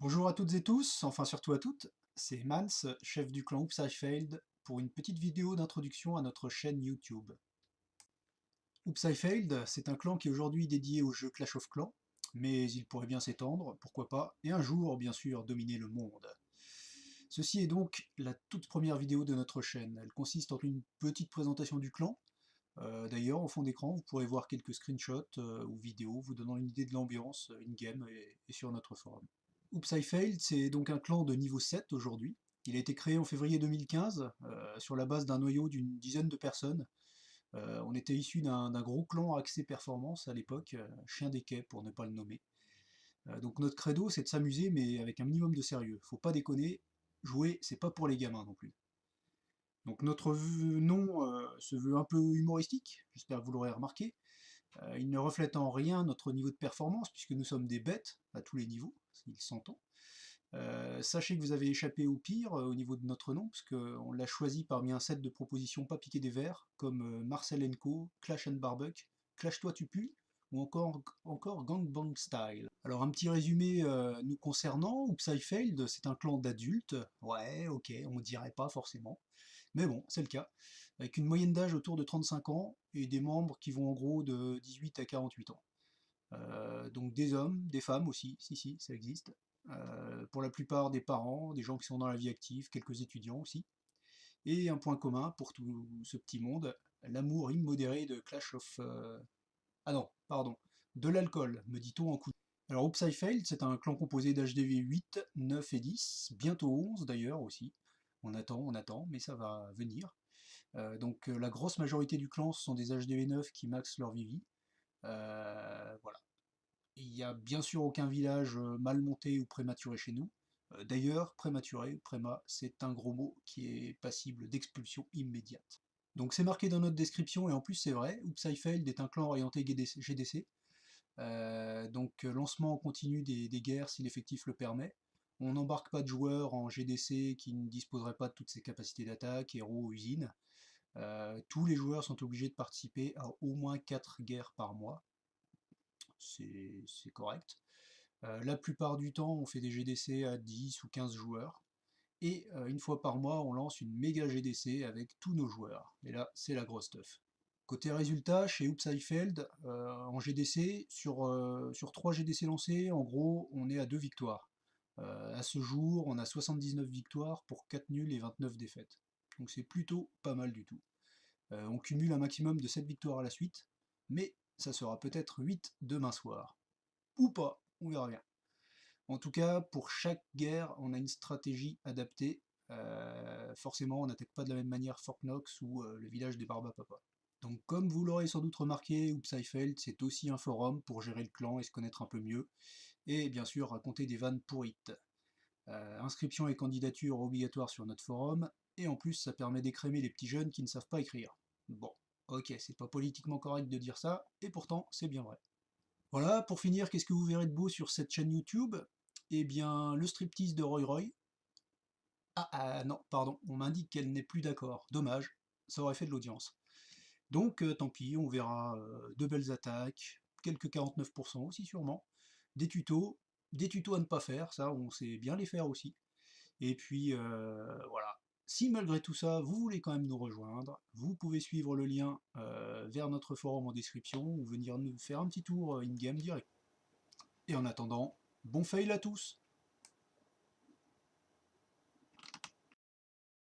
Bonjour à toutes et tous, enfin surtout à toutes, c'est Mans, chef du clan Oops I Failed, pour une petite vidéo d'introduction à notre chaîne YouTube. Oops I Failed, c'est un clan qui est aujourd'hui dédié au jeu Clash of Clans, mais il pourrait bien s'étendre, pourquoi pas, et un jour, bien sûr, dominer le monde. Ceci est donc la toute première vidéo de notre chaîne. Elle consiste en une petite présentation du clan. D'ailleurs, au fond d'écran, vous pourrez voir quelques screenshots ou vidéos vous donnant une idée de l'ambiance in-game et sur notre forum. Oops I Failed, c'est donc un clan de niveau 7 aujourd'hui. Il a été créé en février 2015 sur la base d'un noyau d'une dizaine de personnes. On était issu d'un gros clan axé performance à l'époque, Chien des Quais pour ne pas le nommer. Donc notre credo, c'est de s'amuser mais avec un minimum de sérieux. Faut pas déconner, jouer, c'est pas pour les gamins non plus. Donc notre nom se veut un peu humoristique, j'espère que vous l'aurez remarqué. Il ne reflète en rien notre niveau de performance puisque nous sommes des bêtes à tous les niveaux, il s'entend. Sachez que vous avez échappé au pire au niveau de notre nom, parce qu'on l'a choisi parmi un set de propositions pas piquées des verres, comme Marcel Co, Clash and Barbuck, Clash Toi Tu Pues, ou encore Gangbang Style. Alors un petit résumé nous concernant, Oops I Failed, c'est un clan d'adultes, ouais ok, on dirait pas forcément, mais bon, c'est le cas, avec une moyenne d'âge autour de 35 ans, et des membres qui vont en gros de 18 à 48 ans. Donc des hommes, des femmes aussi, si, ça existe. Pour la plupart des parents, des gens qui sont dans la vie active, quelques étudiants aussi. Et un point commun pour tout ce petit monde, l'amour immodéré de Clash of... Ah non, pardon, de l'alcool, me dit-on en coup. Alors Oops I Failed, c'est un clan composé d'HDV 8, 9 et 10, bientôt 11 d'ailleurs aussi. On attend, mais ça va venir. La grosse majorité du clan, ce sont des HDV 9 qui maxent leur Vivi. Voilà. Il n'y a bien sûr aucun village mal monté ou prématuré chez nous. D'ailleurs, prématuré, préma, c'est un gros mot qui est passible d'expulsion immédiate. Donc c'est marqué dans notre description, et en plus c'est vrai, Oops I Failed est un clan orienté GDC, lancement en continu des guerres si l'effectif le permet. On n'embarque pas de joueurs en GDC qui ne disposeraient pas de toutes ces capacités d'attaque, héros, usines. Tous les joueurs sont obligés de participer à au moins 4 guerres par mois, c'est correct. La plupart du temps, on fait des GDC à 10 ou 15 joueurs. Et une fois par mois, on lance une méga GDC avec tous nos joueurs. Et là, c'est la grosse stuff. Côté résultat, chez Oops I Failed, en GDC, sur 3 GDC lancés, en gros, on est à 2 victoires. À ce jour, on a 79 victoires pour 4 nuls et 29 défaites. Donc c'est plutôt pas mal du tout. On cumule un maximum de 7 victoires à la suite, mais ça sera peut-être 8 demain soir. Ou pas, on verra bien. En tout cas, pour chaque guerre, on a une stratégie adaptée. Forcément, on n'attaque pas de la même manière Fort Knox ou le village des Barbapapa. Donc comme vous l'aurez sans doute remarqué, Oops I Failed, c'est aussi un forum pour gérer le clan et se connaître un peu mieux, et bien sûr raconter des vannes pourrites. Inscription et candidature obligatoires sur notre forum, et en plus ça permet d'écrémer les petits jeunes qui ne savent pas écrire. Bon, ok, c'est pas politiquement correct de dire ça, et pourtant c'est bien vrai. Voilà, pour finir, qu'est-ce que vous verrez de beau sur cette chaîne YouTube? Eh bien, le striptease de Roy Roy. Ah non, pardon, on m'indique qu'elle n'est plus d'accord. Dommage, ça aurait fait de l'audience. Donc, tant pis, on verra de belles attaques, quelques 49% aussi sûrement, des tutos à ne pas faire, ça on sait bien les faire aussi. Et puis voilà. Si malgré tout ça, vous voulez quand même nous rejoindre, vous pouvez suivre le lien vers notre forum en description ou venir nous faire un petit tour in-game direct. Et en attendant, bon fail à tous!